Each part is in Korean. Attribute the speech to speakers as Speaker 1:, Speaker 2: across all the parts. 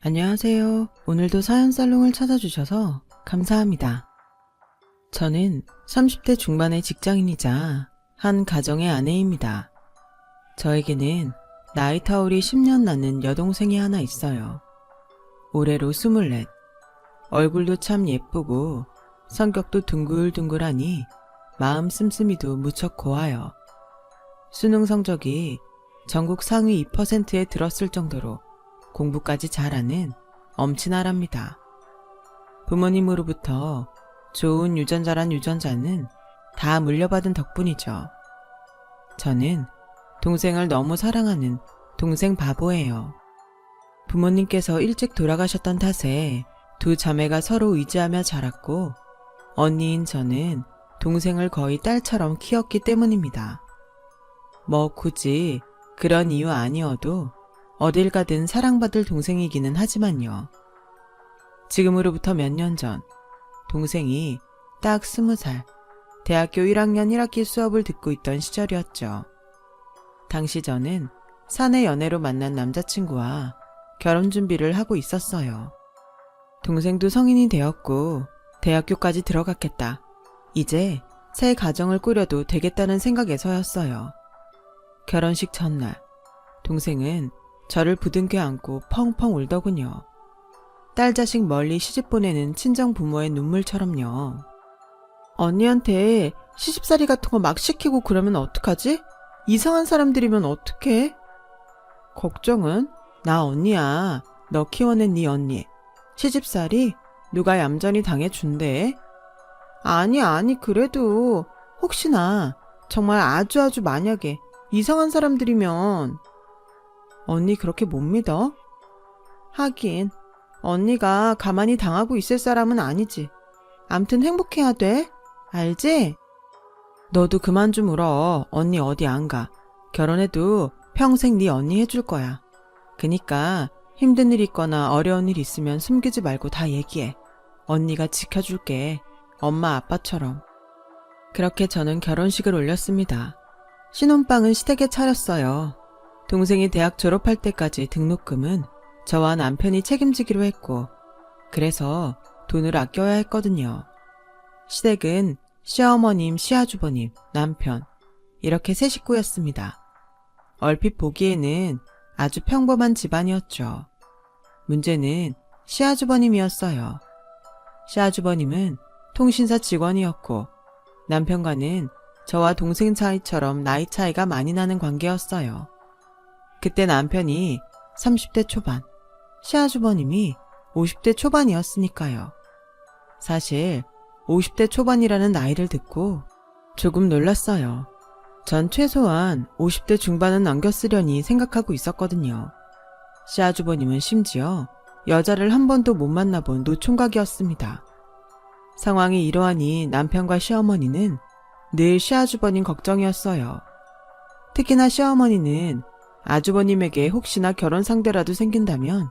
Speaker 1: 안녕하세요. 오늘도 사연살롱을 찾아주셔서 감사합니다. 저는 30대 중반의 직장인이자 한 가정의 아내입니다. 저에게는 나이 터울이 10년 나는 여동생이 하나 있어요. 올해로 24. 얼굴도 참 예쁘고 성격도 둥글둥글하니 마음 씀씀이도 무척 고와요. 수능 성적이 전국 상위 2%에 들었을 정도로 공부까지 잘하는 엄친아랍니다. 부모님으로부터 좋은 유전자란 유전자는 다 물려받은 덕분이죠. 저는 동생을 너무 사랑하는 동생 바보예요. 부모님께서 일찍 돌아가셨던 탓에 두 자매가 서로 의지하며 자랐고 언니인 저는 동생을 거의 딸처럼 키웠기 때문입니다. 뭐 굳이 그런 이유 아니어도 어딜 가든 사랑받을 동생이기는 하지만요. 지금으로부터 몇 년 전 동생이 딱 20살 대학교 1학년 1학기 수업을 듣고 있던 시절이었죠. 당시 저는 사내 연애로 만난 남자친구와 결혼 준비를 하고 있었어요. 동생도 성인이 되었고 대학교까지 들어갔겠다. 이제 새 가정을 꾸려도 되겠다는 생각에서였어요. 결혼식 전날 동생은 저를 부둥켜 안고 펑펑 울더군요. 딸 자식 멀리 시집 보내는 친정 부모의 눈물처럼요. 언니한테 시집살이 같은 거 막 시키고 그러면 어떡하지? 이상한 사람들이면 어떡해? 걱정은? 나 언니야. 너 키워낸 네 언니. 시집살이? 누가 얌전히 당해준대? 아니 그래도 혹시나 정말 아주 만약에 이상한 사람들이면 언니 그렇게 못 믿어? 하긴 언니가 가만히 당하고 있을 사람은 아니지. 암튼 행복해야 돼. 알지? 너도 그만 좀 울어. 언니 어디 안 가. 결혼해도 평생 네 언니 해줄 거야. 그니까 힘든 일 있거나 어려운 일 있으면 숨기지 말고 다 얘기해. 언니가 지켜줄게. 엄마 아빠처럼. 그렇게 저는 결혼식을 올렸습니다. 신혼방은 시댁에 차렸어요. 동생이 대학 졸업할 때까지 등록금은 저와 남편이 책임지기로 했고 그래서 돈을 아껴야 했거든요. 시댁은 시어머님, 시아주버님, 남편 이렇게 세 식구였습니다. 얼핏 보기에는 아주 평범한 집안이었죠. 문제는 시아주버님이었어요. 시아주버님은 통신사 직원이었고 남편과는 저와 동생 사이처럼 나이 차이가 많이 나는 관계였어요. 그때 남편이 30대 초반, 시아주버님이 50대 초반이었으니까요. 사실 50대 초반이라는 나이를 듣고 조금 놀랐어요. 전 최소한 50대 중반은 넘겼으려니 생각하고 있었거든요. 시아주버님은 심지어 여자를 한 번도 못 만나본 노총각이었습니다. 상황이 이러하니 남편과 시어머니는 늘 시아주버님 걱정이었어요. 특히나 시어머니는 아주버님에게 혹시나 결혼 상대라도 생긴다면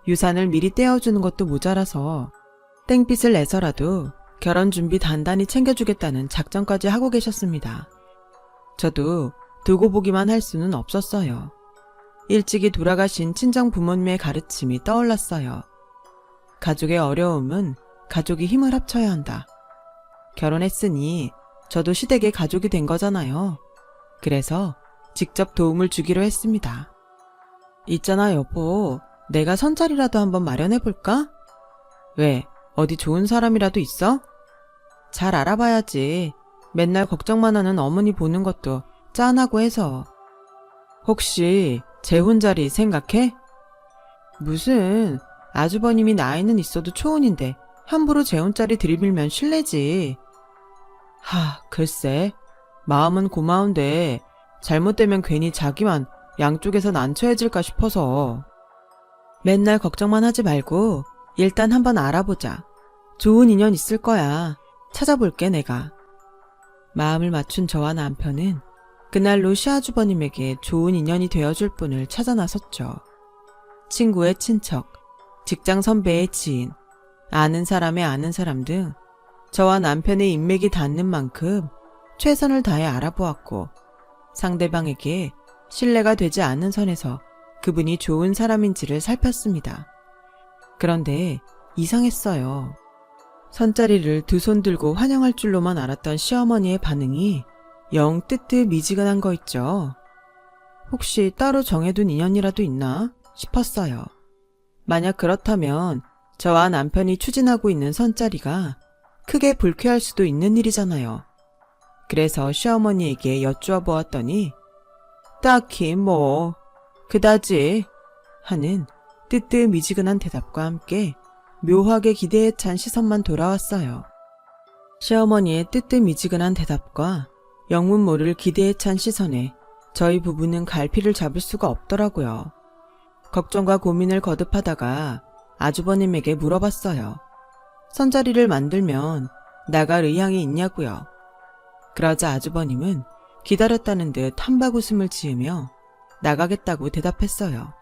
Speaker 1: 유산을 미리 떼어주는 것도 모자라서 땡빛을 내서라도 결혼 준비 단단히 챙겨주겠다는 작전까지 하고 계셨습니다. 저도 두고 보기만 할 수는 없었어요. 일찍이 돌아가신 친정 부모님의 가르침이 떠올랐어요. 가족의 어려움은 가족이 힘을 합쳐야 한다. 결혼했으니 저도 시댁의 가족이 된 거잖아요. 그래서 직접 도움을 주기로 했습니다. 있잖아 여보, 내가 선자리라도 한번 마련해볼까? 왜? 어디 좋은 사람이라도 있어? 잘 알아봐야지. 맨날 걱정만 하는 어머니 보는 것도 짠하고 해서. 혹시 재혼 자리 생각해? 무슨 아주버님이 나이는 있어도 초혼인데 함부로 재혼 자리 들이밀면 실례지. 글쎄. 마음은 고마운데 잘못되면 괜히 자기만 양쪽에서 난처해질까 싶어서. 맨날 걱정만 하지 말고 일단 한번 알아보자. 좋은 인연 있을 거야. 찾아볼게 내가. 마음을 맞춘 저와 남편은 그날로 시아주버님에게 좋은 인연이 되어줄 분을 찾아 나섰죠. 친구의 친척, 직장 선배의 지인, 아는 사람의 아는 사람 등 저와 남편의 인맥이 닿는 만큼 최선을 다해 알아보았고 상대방에게 신뢰가 되지 않는 선에서 그분이 좋은 사람인지를 살폈습니다. 그런데 이상했어요. 선자리를 두 손 들고 환영할 줄로만 알았던 시어머니의 반응이 영 뜨뜻미지근한 거 있죠. 혹시 따로 정해둔 인연이라도 있나 싶었어요. 만약 그렇다면 저와 남편이 추진하고 있는 선자리가 크게 불쾌할 수도 있는 일이잖아요. 그래서 시어머니에게 여쭈어 보았더니 딱히 뭐 그다지 하는 뜨뜻미지근한 대답과 함께 묘하게 기대에 찬 시선만 돌아왔어요. 시어머니의 뜨뜻미지근한 대답과 영문 모를 기대에 찬 시선에 저희 부부는 갈피를 잡을 수가 없더라고요. 걱정과 고민을 거듭하다가 아주버님에게 물어봤어요. 선자리를 만들면 나갈 의향이 있냐고요. 그러자 아주버님은 기다렸다는 듯 한박 웃음을 지으며 나가겠다고 대답했어요.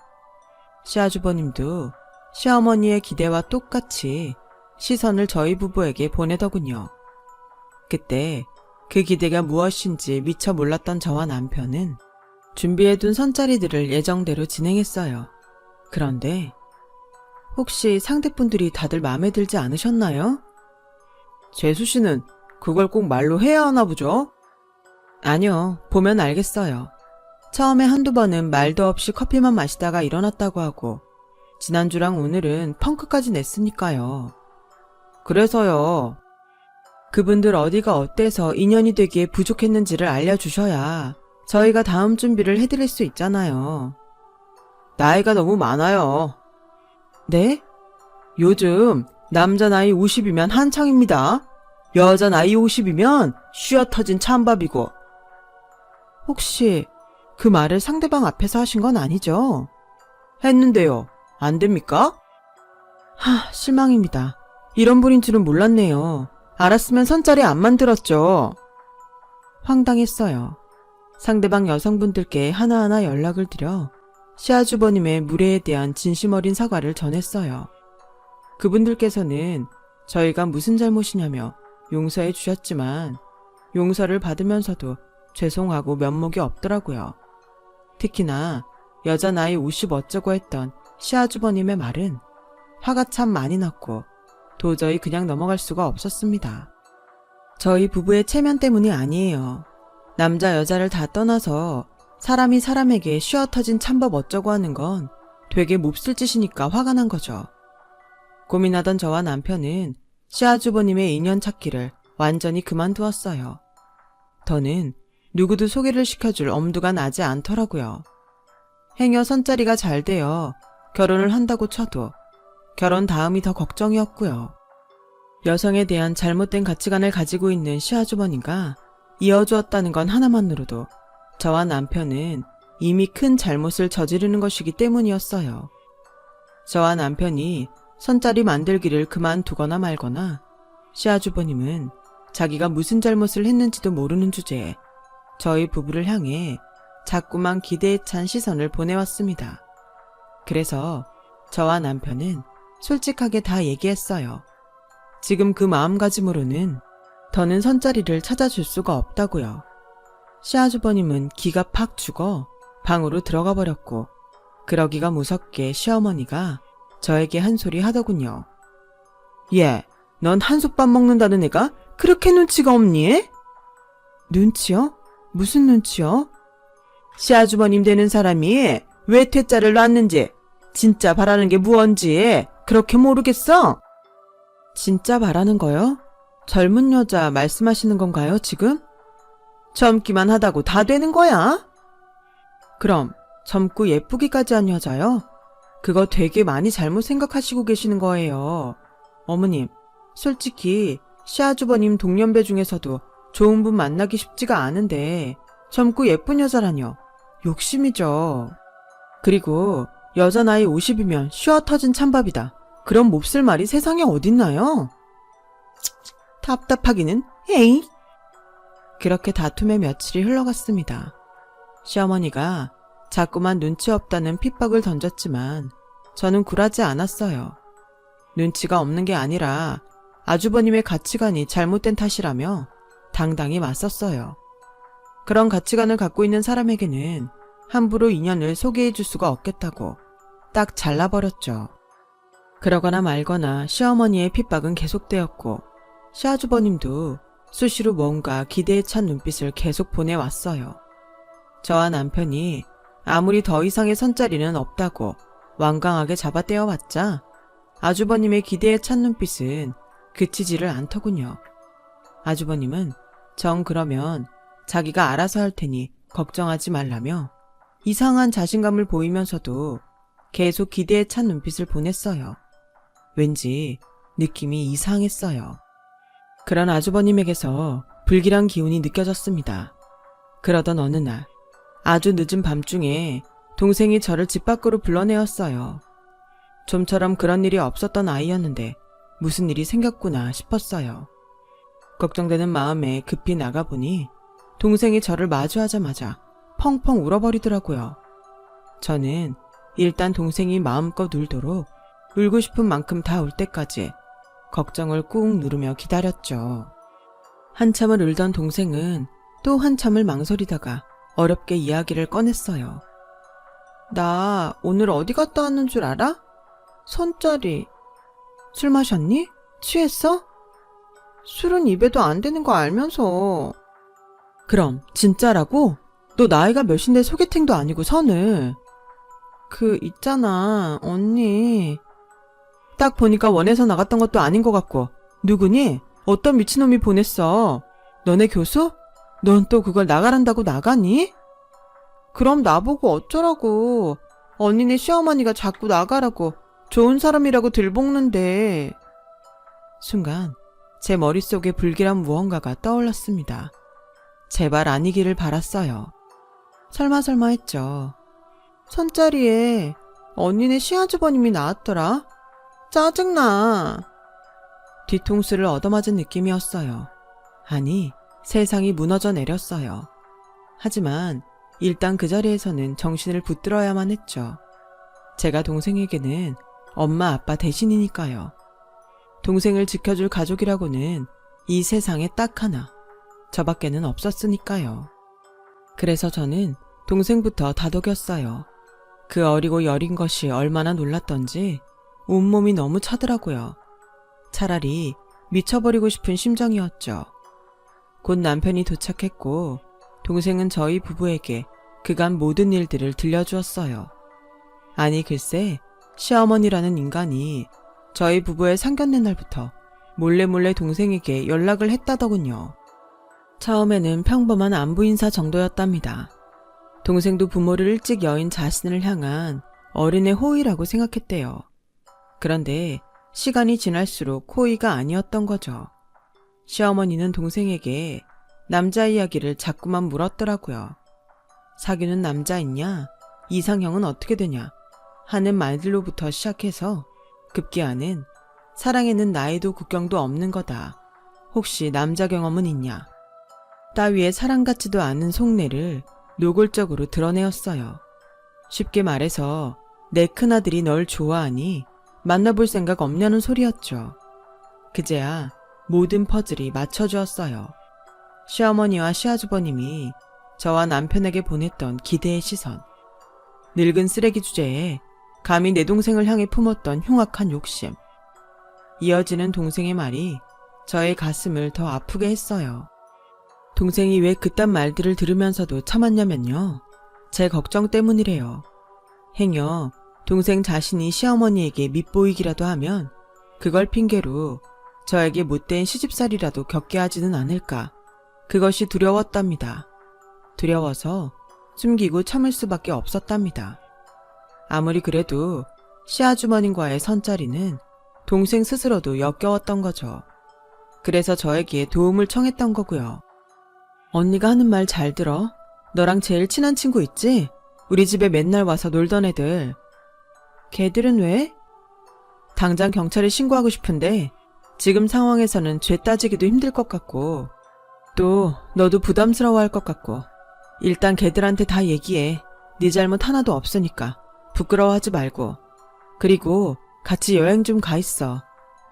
Speaker 1: 시아주버님도 시어머니의 기대와 똑같이 시선을 저희 부부에게 보내더군요. 그때 그 기대가 무엇인지 미처 몰랐던 저와 남편은 준비해둔 선자리들을 예정대로 진행했어요. 그런데 혹시 상대분들이 다들 마음에 들지 않으셨나요? 재수씨는 그걸 꼭 말로 해야 하나 보죠? 아니요, 보면 알겠어요. 처음에 한두 번은 말도 없이 커피만 마시다가 일어났다고 하고 지난주랑 오늘은 펑크까지 냈으니까요. 그래서요. 그분들 어디가 어때서 인연이 되기에 부족했는지를 알려주셔야 저희가 다음 준비를 해드릴 수 있잖아요. 나이가 너무 많아요. 네? 요즘 남자 나이 50이면 한창입니다. 여자 나이 50이면 쉬어 터진 찬밥이고. 혹시 그 말을 상대방 앞에서 하신 건 아니죠? 했는데요. 안 됩니까? 실망입니다. 이런 분인 줄은 몰랐네요. 알았으면 선자리 안 만들었죠. 황당했어요. 상대방 여성분들께 하나하나 연락을 드려 시아주버님의 무례에 대한 진심 어린 사과를 전했어요. 그분들께서는 저희가 무슨 잘못이냐며 용서해 주셨지만 용서를 받으면서도 죄송하고 면목이 없더라고요. 특히나 여자 나이 50 어쩌고 했던 시아주버님의 말은 화가 참 많이 났고 도저히 그냥 넘어갈 수가 없었습니다. 저희 부부의 체면 때문이 아니에요. 남자 여자를 다 떠나서 사람이 사람에게 쉬어 터진 찬법 어쩌고 하는 건 되게 몹쓸 짓이니까 화가 난 거죠. 고민하던 저와 남편은 시아주버님의 인연 찾기를 완전히 그만두었어요. 더는 누구도 소개를 시켜줄 엄두가 나지 않더라고요. 행여 선자리가 잘 되어 결혼을 한다고 쳐도 결혼 다음이 더 걱정이었고요. 여성에 대한 잘못된 가치관을 가지고 있는 시아주머니가 이어주었다는 건 하나만으로도 저와 남편은 이미 큰 잘못을 저지르는 것이기 때문이었어요. 저와 남편이 선자리 만들기를 그만두거나 말거나 시아주버님은 자기가 무슨 잘못을 했는지도 모르는 주제에 저희 부부를 향해 자꾸만 기대에 찬 시선을 보내왔습니다. 그래서 저와 남편은 솔직하게 다 얘기했어요. 지금 그 마음가짐으로는 더는 선자리를 찾아줄 수가 없다고요. 시아주버님은 기가 팍 죽어 방으로 들어가 버렸고 그러기가 무섭게 시어머니가 저에게 한 소리 하더군요. 예, 넌 한솥밥 먹는다는 애가 그렇게 눈치가 없니? 눈치요? 무슨 눈치요? 시아주버님 되는 사람이 왜 퇴짜를 놨는지 진짜 바라는 게 무언지 그렇게 모르겠어? 진짜 바라는 거요? 젊은 여자 말씀하시는 건가요, 지금? 젊기만 하다고 다 되는 거야? 그럼 젊고 예쁘기까지 한 여자요? 그거 되게 많이 잘못 생각하시고 계시는 거예요. 어머님, 솔직히 시아주버님 동년배 중에서도 좋은 분 만나기 쉽지가 않은데 젊고 예쁜 여자라뇨. 욕심이죠. 그리고 여자 나이 50이면 쉬어 터진 찬밥이다. 그런 몹쓸 말이 세상에 어딨나요? 답답하기는 에이. 그렇게 다툼의 며칠이 흘러갔습니다. 시어머니가 자꾸만 눈치 없다는 핍박을 던졌지만 저는 굴하지 않았어요. 눈치가 없는 게 아니라 아주버님의 가치관이 잘못된 탓이라며 당당히 맞섰어요. 그런 가치관을 갖고 있는 사람에게는 함부로 인연을 소개해 줄 수가 없겠다고 딱 잘라버렸죠. 그러거나 말거나 시어머니의 핍박은 계속되었고 시아주버님도 수시로 뭔가 기대에 찬 눈빛을 계속 보내왔어요. 저와 남편이 아무리 더 이상의 선자리는 없다고 완강하게 잡아떼어왔자 아주버님의 기대에 찬 눈빛은 그치지를 않더군요. 아주버님은 정 그러면 자기가 알아서 할 테니 걱정하지 말라며 이상한 자신감을 보이면서도 계속 기대에 찬 눈빛을 보냈어요. 왠지 느낌이 이상했어요. 그런 아주버님에게서 불길한 기운이 느껴졌습니다. 그러던 어느 날 아주 늦은 밤중에 동생이 저를 집 밖으로 불러내었어요. 좀처럼 그런 일이 없었던 아이였는데 무슨 일이 생겼구나 싶었어요. 걱정되는 마음에 급히 나가보니 동생이 저를 마주하자마자 펑펑 울어버리더라고요. 저는 일단 동생이 마음껏 울도록 울고 싶은 만큼 다 울 때까지 걱정을 꾹 누르며 기다렸죠. 한참을 울던 동생은 또 한참을 망설이다가 어렵게 이야기를 꺼냈어요. 나 오늘 어디 갔다 왔는 줄 알아? 선짜리. 술 마셨니? 취했어? 술은 입에도 안 되는 거 알면서. 그럼 진짜라고? 너 나이가 몇인데 소개팅도 아니고 선을. 있잖아 언니. 딱 보니까 원해서 나갔던 것도 아닌 것 같고. 누구니? 어떤 미친놈이 보냈어? 너네 교수? 넌 또 그걸 나가란다고 나가니? 그럼 나보고 어쩌라고. 언니네 시어머니가 자꾸 나가라고 좋은 사람이라고 들볶는데. 순간 제 머릿속에 불길한 무언가가 떠올랐습니다. 제발 아니기를 바랐어요. 설마 했죠. 선자리에 언니네 시아주버님이 나왔더라. 짜증나. 뒤통수를 얻어맞은 느낌이었어요. 아니, 세상이 무너져 내렸어요. 하지만 일단 그 자리에서는 정신을 붙들어야만 했죠. 제가 동생에게는 엄마 아빠 대신이니까요. 동생을 지켜줄 가족이라고는 이 세상에 딱 하나, 저밖에는 없었으니까요. 그래서 저는 동생부터 다독였어요. 그 어리고 여린 것이 얼마나 놀랐던지 온몸이 너무 차더라고요. 차라리 미쳐버리고 싶은 심정이었죠. 곧 남편이 도착했고 동생은 저희 부부에게 그간 모든 일들을 들려주었어요. 아니 글쎄 시어머니라는 인간이 저희 부부의 상견례 날부터 몰래 동생에게 연락을 했다더군요. 처음에는 평범한 안부 인사 정도였답니다. 동생도 부모를 일찍 여인 자신을 향한 어른의 호의라고 생각했대요. 그런데 시간이 지날수록 호의가 아니었던 거죠. 시어머니는 동생에게 남자 이야기를 자꾸만 물었더라고요. 사귀는 남자 있냐? 이상형은 어떻게 되냐? 하는 말들로부터 시작해서 급기야는 사랑에는 나이도 국경도 없는 거다. 혹시 남자 경험은 있냐? 따위의 사랑 같지도 않은 속내를 노골적으로 드러내었어요. 쉽게 말해서 내 큰아들이 널 좋아하니 만나볼 생각 없냐는 소리였죠. 그제야 모든 퍼즐이 맞춰주었어요. 시어머니와 시아주버님이 저와 남편에게 보냈던 기대의 시선, 늙은 쓰레기 주제에 감히 내 동생을 향해 품었던 흉악한 욕심, 이어지는 동생의 말이 저의 가슴을 더 아프게 했어요. 동생이 왜 그딴 말들을 들으면서도 참았냐면요. 제 걱정 때문이래요. 행여 동생 자신이 시어머니에게 밉보이기라도 하면 그걸 핑계로 저에게 못된 시집살이라도 겪게 하지는 않을까. 그것이 두려웠답니다. 두려워서 숨기고 참을 수밖에 없었답니다. 아무리 그래도 시아주머님과의 선자리는 동생 스스로도 역겨웠던 거죠. 그래서 저에게 도움을 청했던 거고요. 언니가 하는 말 잘 들어. 너랑 제일 친한 친구 있지? 우리 집에 맨날 와서 놀던 애들. 걔들은 왜? 당장 경찰에 신고하고 싶은데 지금 상황에서는 죄 따지기도 힘들 것 같고 또 너도 부담스러워할 것 같고 일단 걔들한테 다 얘기해. 네 잘못 하나도 없으니까 부끄러워하지 말고. 그리고 같이 여행 좀 가 있어.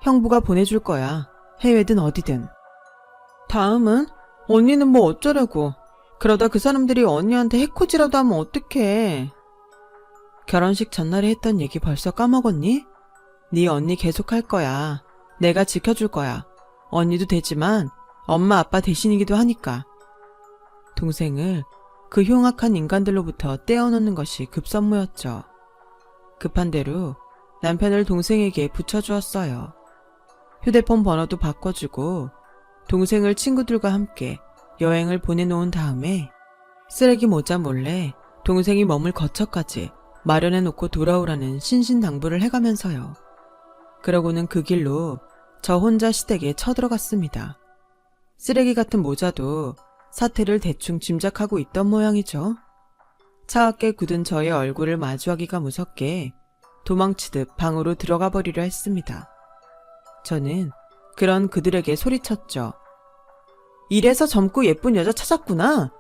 Speaker 1: 형부가 보내줄 거야. 해외든 어디든. 다음은? 언니는 뭐 어쩌려고. 그러다 그 사람들이 언니한테 해코지라도 하면 어떡해. 결혼식 전날에 했던 얘기 벌써 까먹었니? 네 언니 계속 할 거야. 내가 지켜줄 거야. 언니도 되지만 엄마 아빠 대신이기도 하니까. 동생을 그 흉악한 인간들로부터 떼어놓는 것이 급선무였죠. 급한 대로 남편을 동생에게 붙여주었어요. 휴대폰 번호도 바꿔주고 동생을 친구들과 함께 여행을 보내놓은 다음에 쓰레기 모자 몰래 동생이 머물 거처까지 마련해놓고 돌아오라는 신신당부를 해가면서요. 그러고는 그 길로 저 혼자 시댁에 쳐들어갔습니다. 쓰레기 같은 모자도 사태를 대충 짐작하고 있던 모양이죠. 차갑게 굳은 저의 얼굴을 마주하기가 무섭게 도망치듯 방으로 들어가 버리려 했습니다. 저는 그런 그들에게 소리쳤죠. 이래서 젊고 예쁜 여자 찾았구나.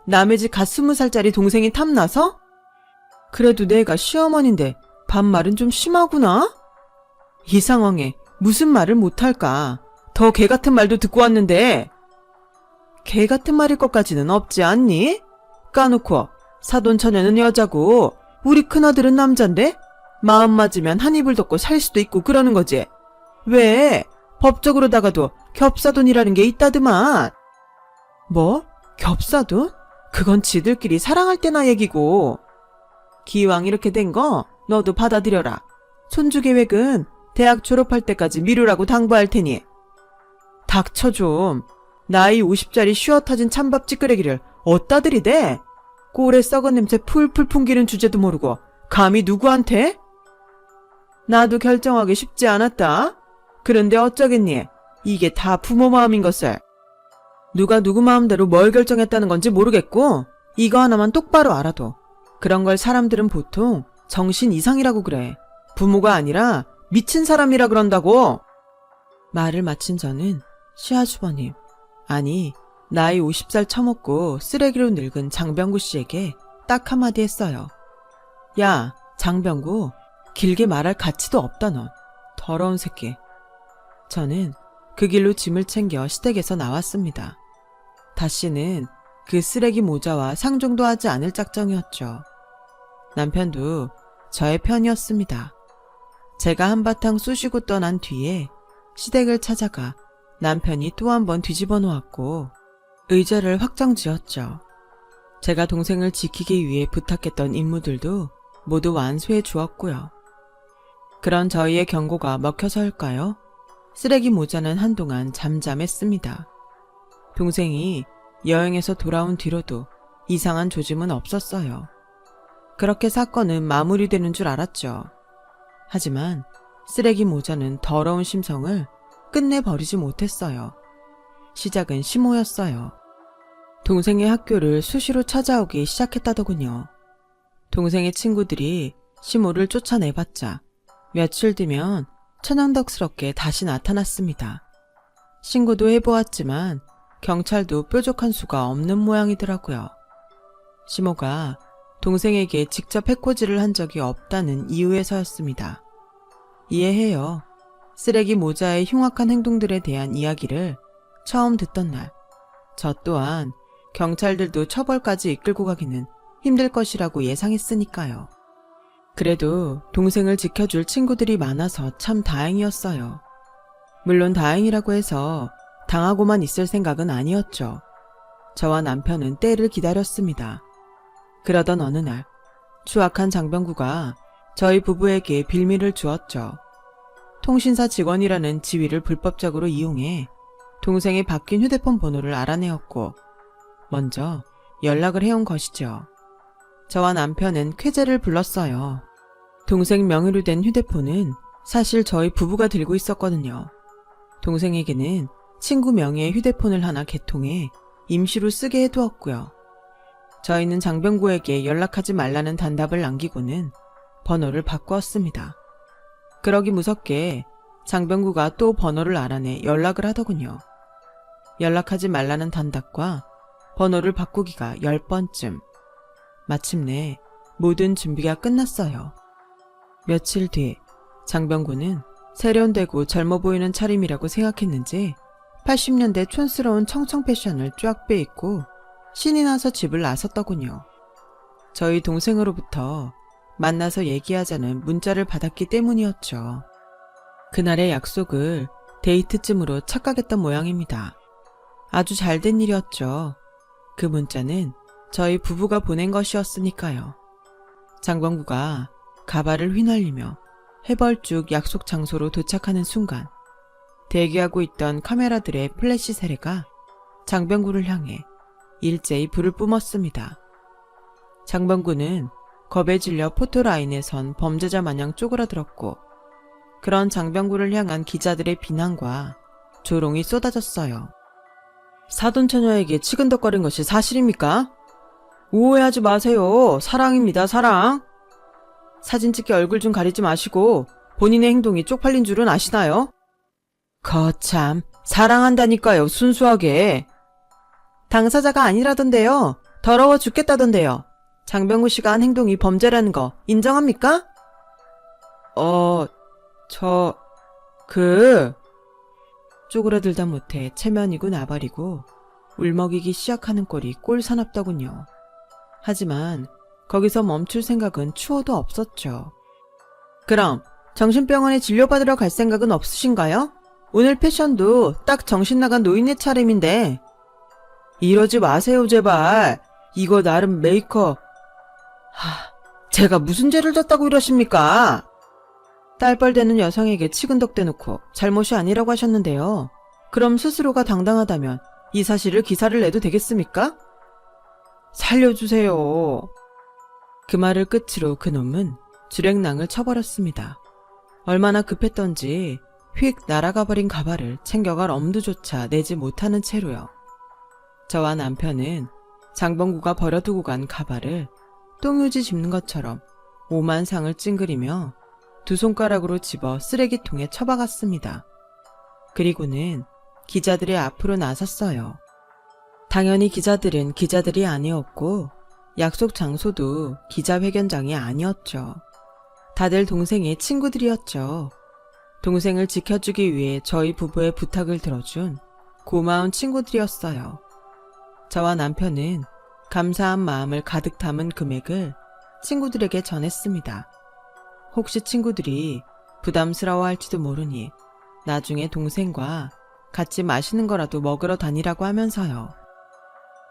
Speaker 1: 남의 집 갓 20살짜리 동생이 탐나서? 그래도 내가 시어머니인데 반말은 좀 심하구나? 이 상황에 무슨 말을 못할까? 더 개 같은 말도 듣고 왔는데. 개 같은 말일 것까지는 없지 않니? 까놓고 사돈 처녀는 여자고 우리 큰아들은 남잔데 마음 맞으면 한 이불 덮고 살 수도 있고 그러는 거지. 왜? 법적으로다가도 겹사돈이라는 게 있다드만. 뭐? 겹사돈? 그건 지들끼리 사랑할 때나 얘기고. 기왕 이렇게 된 거 너도 받아들여라. 손주 계획은 대학 졸업할 때까지 미루라고 당부할 테니. 닥쳐 좀. 나이 50짜리 쉬어 터진 찬밥 찌끄레기를 어디다 들이대? 꼴에 썩은 냄새 풀풀 풍기는 주제도 모르고 감히 누구한테? 나도 결정하기 쉽지 않았다. 그런데 어쩌겠니? 이게 다 부모 마음인 것을. 누가 누구 마음대로 뭘 결정했다는 건지 모르겠고 이거 하나만 똑바로 알아도 그런 걸 사람들은 보통 정신 이상이라고 그래. 부모가 아니라 미친 사람이라 그런다고. 말을 마친 저는 시아주버님, 아니 나이 50살 처먹고 쓰레기로 늙은 장병구 씨에게 딱 한마디 했어요. 야, 장병구, 길게 말할 가치도 없다 넌. 더러운 새끼. 저는 그 길로 짐을 챙겨 시댁에서 나왔습니다. 다시는 그 쓰레기 모자와 상종도 하지 않을 작정이었죠. 남편도 저의 편이었습니다. 제가 한바탕 쑤시고 떠난 뒤에 시댁을 찾아가 남편이 또 한 번 뒤집어 놓았고 의자를 확정지었죠. 제가 동생을 지키기 위해 부탁했던 임무들도 모두 완수해 주었고요. 그런 저희의 경고가 먹혀서일까요? 쓰레기 모자는 한동안 잠잠했습니다. 동생이 여행에서 돌아온 뒤로도 이상한 조짐은 없었어요. 그렇게 사건은 마무리되는 줄 알았죠. 하지만 쓰레기 모자는 더러운 심성을 끝내 버리지 못했어요. 시작은 시모였어요. 동생의 학교를 수시로 찾아오기 시작했다더군요. 동생의 친구들이 시모를 쫓아내봤자 며칠 뒤면 천연덕스럽게 다시 나타났습니다. 신고도 해보았지만 경찰도 뾰족한 수가 없는 모양이더라고요. 시모가 동생에게 직접 해코지를 한 적이 없다는 이유에서였습니다. 이해해요. 쓰레기 모자의 흉악한 행동들에 대한 이야기를 처음 듣던 날, 저 또한 경찰들도 처벌까지 이끌고 가기는 힘들 것이라고 예상했으니까요. 그래도 동생을 지켜줄 친구들이 많아서 참 다행이었어요. 물론 다행이라고 해서 당하고만 있을 생각은 아니었죠. 저와 남편은 때를 기다렸습니다. 그러던 어느 날 추악한 장병구가 저희 부부에게 빌미를 주었죠. 통신사 직원이라는 지위를 불법적으로 이용해 동생의 바뀐 휴대폰 번호를 알아내었고 먼저 연락을 해온 것이죠. 저와 남편은 쾌재를 불렀어요. 동생 명의로 된 휴대폰은 사실 저희 부부가 들고 있었거든요. 동생에게는 친구 명의의 휴대폰을 하나 개통해 임시로 쓰게 해두었고요. 저희는 장병구에게 연락하지 말라는 단답을 남기고는 번호를 바꾸었습니다. 그러기 무섭게 장병구가 또 번호를 알아내 연락을 하더군요. 연락하지 말라는 단답과 번호를 바꾸기가 10번쯤. 마침내 모든 준비가 끝났어요. 며칠 뒤 장병구는 세련되고 젊어 보이는 차림이라고 생각했는지 80년대 촌스러운 청청 패션을 쫙 빼입고 신이 나서 집을 나섰더군요. 저희 동생으로부터 만나서 얘기하자는 문자를 받았기 때문이었죠. 그날의 약속을 데이트쯤으로 착각했던 모양입니다. 아주 잘된 일이었죠. 그 문자는 저희 부부가 보낸 것이었으니까요. 장병구가 가발을 휘날리며 해벌쭉 약속 장소로 도착하는 순간 대기하고 있던 카메라들의 플래시 세례가 장병구를 향해 일제히 불을 뿜었습니다. 장병구는 겁에 질려 포토라인에 선 범죄자 마냥 쪼그라들었고 그런 장병구를 향한 기자들의 비난과 조롱이 쏟아졌어요. 사돈처녀에게 치근덕거린 것이 사실입니까? 오해하지 마세요. 사랑입니다, 사랑. 사진 찍기 얼굴 좀 가리지 마시고 본인의 행동이 쪽팔린 줄은 아시나요? 거참, 사랑한다니까요, 순수하게. 당사자가 아니라던데요. 더러워 죽겠다던데요. 장병구 씨가 한 행동이 범죄라는 거 인정합니까? 쪼그라들다 못해 체면이고 나발이고 울먹이기 시작하는 꼴이 꼴사납더군요. 하지만 거기서 멈출 생각은 추호도 없었죠. 그럼 정신병원에 진료받으러 갈 생각은 없으신가요? 오늘 패션도 딱 정신나간 노인네 차림인데. 이러지 마세요, 제발. 이거 나름 메이크업. 제가 무슨 죄를 졌다고 이러십니까? 딸뻘되는 여성에게 치근덕대놓고 잘못이 아니라고 하셨는데요. 그럼 스스로가 당당하다면 이 사실을 기사를 내도 되겠습니까? 살려주세요. 그 말을 끝으로 그놈은 주랭낭을 쳐버렸습니다. 얼마나 급했던지 휙 날아가버린 가발을 챙겨갈 엄두조차 내지 못하는 채로요. 저와 남편은 장병구가 버려두고 간 가발을 똥유지 집는 것처럼 오만상을 찡그리며 두 손가락으로 집어 쓰레기통에 처박았습니다. 그리고는 기자들의 앞으로 나섰어요. 당연히 기자들은 기자들이 아니었고 약속 장소도 기자회견장이 아니었죠. 다들 동생의 친구들이었죠. 동생을 지켜주기 위해 저희 부부의 부탁을 들어준 고마운 친구들이었어요. 저와 남편은 감사한 마음을 가득 담은 금액을 친구들에게 전했습니다. 혹시 친구들이 부담스러워할지도 모르니 나중에 동생과 같이 맛있는 거라도 먹으러 다니라고 하면서요.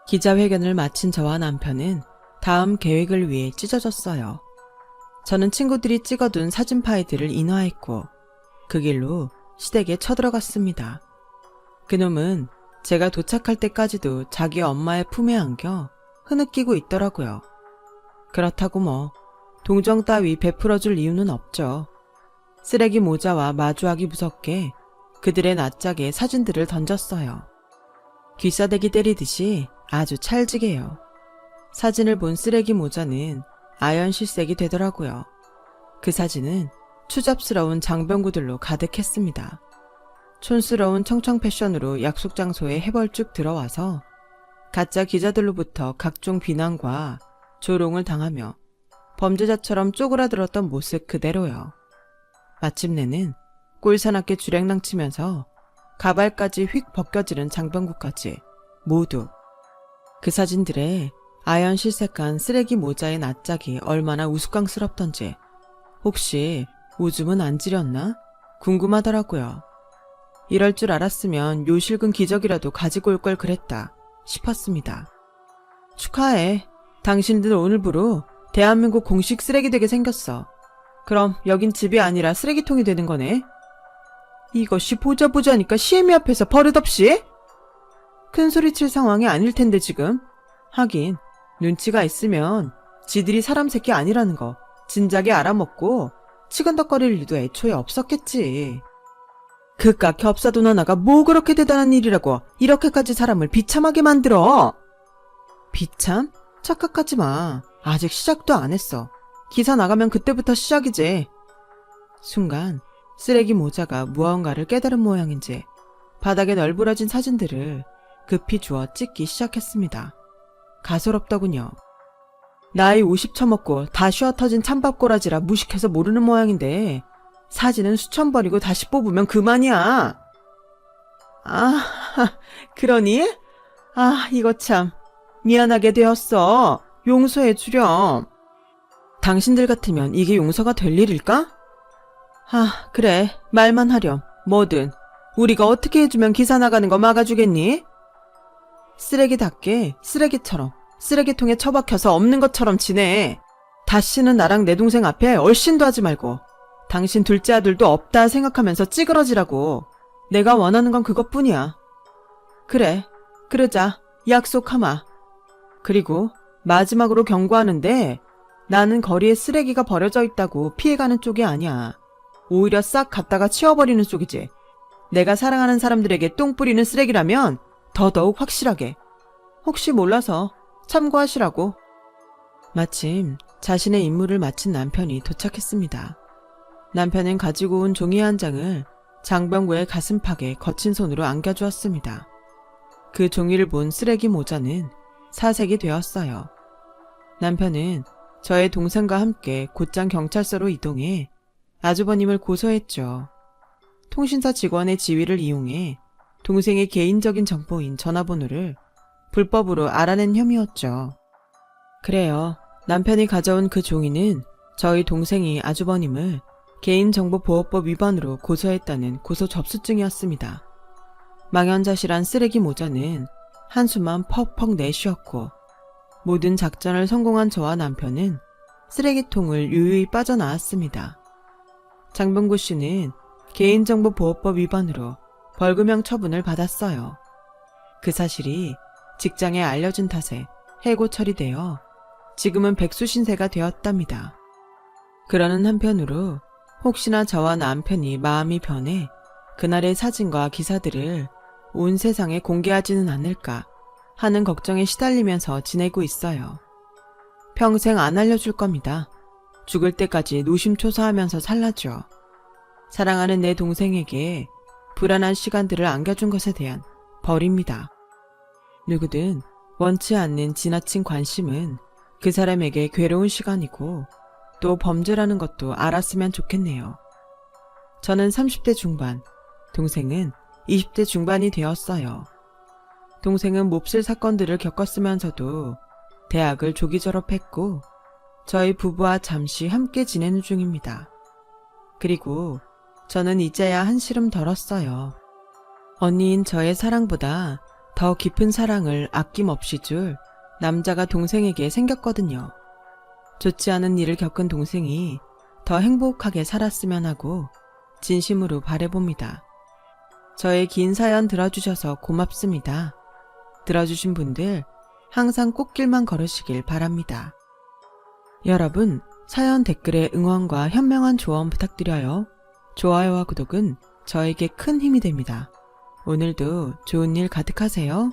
Speaker 1: 기자회견을 마친 저와 남편은 다음 계획을 위해 찢어졌어요. 저는 친구들이 찍어둔 사진 파일들을 인화했고 그 길로 시댁에 쳐들어갔습니다. 그놈은 제가 도착할 때까지도 자기 엄마의 품에 안겨 흐느끼고 있더라고요. 그렇다고 뭐 동정 따위 베풀어줄 이유는 없죠. 쓰레기 모자와 마주하기 무섭게 그들의 낯짝에 사진들을 던졌어요. 귀싸대기 때리듯이 아주 찰지게요. 사진을 본 쓰레기 모자는 아연실색이 되더라고요. 그 사진은 추잡스러운 장병구들로 가득했습니다. 촌스러운 청청 패션으로 약속 장소에 해벌쭉 들어와서 가짜 기자들로부터 각종 비난과 조롱을 당하며 범죄자처럼 쪼그라들었던 모습 그대로요. 마침내는 꼴사납게 주랭랑 치면서 가발까지 휙 벗겨지는 장병구까지 모두. 그 사진들에 아연 실색한 쓰레기 모자의 낯짝이 얼마나 우스꽝스럽던지 혹시 오줌은 안 지렸나? 궁금하더라고요. 이럴 줄 알았으면 요실금 기적이라도 가지고 올 걸 그랬다 싶었습니다. 축하해. 당신들 오늘부로 대한민국 공식 쓰레기 되게 생겼어. 그럼 여긴 집이 아니라 쓰레기통이 되는 거네. 이것이 보자보자니까 시애미 앞에서 버릇없이? 큰소리칠 상황이 아닐 텐데 지금. 하긴 눈치가 있으면 지들이 사람 새끼 아니라는 거 진작에 알아먹고 치근덕거릴 일도 애초에 없었겠지. 그깟 겹사돈 하나가 뭐 그렇게 대단한 일이라고 이렇게까지 사람을 비참하게 만들어. 비참? 착각하지 마. 아직 시작도 안 했어. 기사 나가면 그때부터 시작이지. 순간 쓰레기 모자가 무언가를 깨달은 모양인지 바닥에 널브러진 사진들을 급히 주워 찍기 시작했습니다. 가소롭더군요. 나이 50 처먹고 다 쉬어터진 찬밥꼬라지라 무식해서 모르는 모양인데 사진은 수천 번이고 다시 뽑으면 그만이야. 아, 그러니? 아, 이거 참 미안하게 되었어. 용서해 주렴. 당신들 같으면 이게 용서가 될 일일까? 그래. 말만 하렴. 뭐든. 우리가 어떻게 해주면 기사 나가는 거 막아주겠니? 쓰레기답게 쓰레기처럼 쓰레기통에 처박혀서 없는 것처럼 지내. 다시는 나랑 내 동생 앞에 얼씬도 하지 말고 당신 둘째 아들도 없다 생각하면서 찌그러지라고. 내가 원하는 건 그것뿐이야. 그래, 그러자. 약속하마. 그리고 마지막으로 경고하는데 나는 거리에 쓰레기가 버려져 있다고 피해가는 쪽이 아니야. 오히려 싹 갖다가 치워버리는 쪽이지. 내가 사랑하는 사람들에게 똥 뿌리는 쓰레기라면 더더욱 확실하게. 혹시 몰라서 참고하시라고. 마침 자신의 임무를 마친 남편이 도착했습니다. 남편은 가지고 온 종이 한 장을 장병구의 가슴팍에 거친 손으로 안겨주었습니다. 그 종이를 본 쓰레기 모자는 사색이 되었어요. 남편은 저의 동생과 함께 곧장 경찰서로 이동해 아주버님을 고소했죠. 통신사 직원의 지위를 이용해 동생의 개인적인 정보인 전화번호를 불법으로 알아낸 혐의였죠. 그래요. 남편이 가져온 그 종이는 저희 동생이 아주버님을 개인정보보호법 위반으로 고소했다는 고소 접수증이었습니다. 망연자실한 쓰레기 모자는 한숨만 퍽퍽 내쉬었고 모든 작전을 성공한 저와 남편은 쓰레기통을 유유히 빠져나왔습니다. 장병구 씨는 개인정보보호법 위반으로 벌금형 처분을 받았어요. 그 사실이 직장에 알려진 탓에 해고 처리되어 지금은 백수신세가 되었답니다. 그러는 한편으로 혹시나 저와 남편이 마음이 변해 그날의 사진과 기사들을 온 세상에 공개하지는 않을까 하는 걱정에 시달리면서 지내고 있어요. 평생 안 알려줄 겁니다. 죽을 때까지 노심초사하면서 살라죠. 사랑하는 내 동생에게 불안한 시간들을 안겨준 것에 대한 벌입니다. 누구든 원치 않는 지나친 관심은 그 사람에게 괴로운 시간이고 또 범죄라는 것도 알았으면 좋겠네요. 저는 30대 중반, 동생은 20대 중반이 되었어요. 동생은 몹쓸 사건들을 겪었으면서도 대학을 조기 졸업했고 저희 부부와 잠시 함께 지내는 중입니다. 그리고 저는 이제야 한시름 덜었어요. 언니인 저의 사랑보다 더 깊은 사랑을 아낌없이 줄 남자가 동생에게 생겼거든요. 좋지 않은 일을 겪은 동생이 더 행복하게 살았으면 하고 진심으로 바라봅니다. 저의 긴 사연 들어주셔서 고맙습니다. 들어주신 분들 항상 꽃길만 걸으시길 바랍니다. 여러분, 사연 댓글에 응원과 현명한 조언 부탁드려요. 좋아요와 구독은 저에게 큰 힘이 됩니다. 오늘도 좋은 일 가득하세요.